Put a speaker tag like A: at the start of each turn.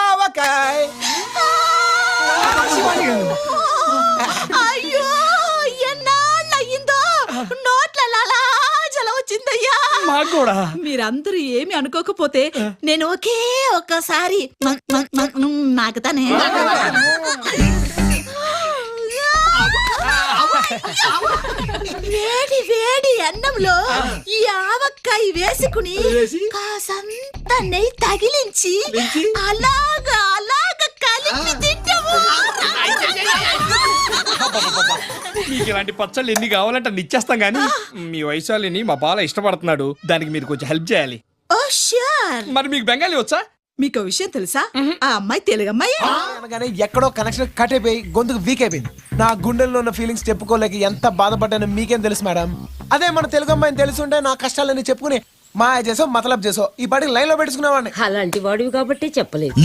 A: ఆవకాయ్.
B: అయ్యో ఎన్నాళ్ళయిందో నోట్ల జల వచ్చిందయ్యా.
C: మాకు కూడా.
B: మీరందరూ ఏమి అనుకోకపోతే నేను ఒక్కసారి నాకుతానే. వేడి వేడి అన్నంలో ఈ ఆవకాయ వేసుకుని కాసంత నెయ్యి తగిలించి అలాగా కలిపి తింటాము.
C: మీకు ఇలాంటి పచ్చళ్ళు ఎన్ని కావాలంటే అన్ని ఇచ్చేస్తాం గానీ మీ వయసు వాళ్ళని మా బాల ఇష్టపడుతున్నాడు, దానికి మీరు కొంచెం హెల్ప్ చేయాలి.
B: ఓ ష్యూర్.
C: మరి మీకు బెంగాలీ వచ్చా?
B: మీకు విషయం తెలుసా, ఆ అమ్మాయి తెలుగు అమ్మాయి.
A: అనగానే ఎక్కడో కనెక్షన్ కట్ అయిపోయి గొంతుకు వీక్ అయిపోయింది. నా గుండెల్లో ఉన్న ఫీలింగ్స్ చెప్పుకోలేక ఎంత బాధపడ్డానో మీకేం తెలుసు మేడం. అదే మన తెలుగు అమ్మాయిని తెలుసుంటే నా కష్టాలన్నీ చెప్పుకుని మాయ చేసో మతలబ్ చేసో ఈ పాటికి లైన్ లో పెట్టుకునేవాడిని.
D: అలాంటి వాడివి కాబట్టి చెప్పలేదు.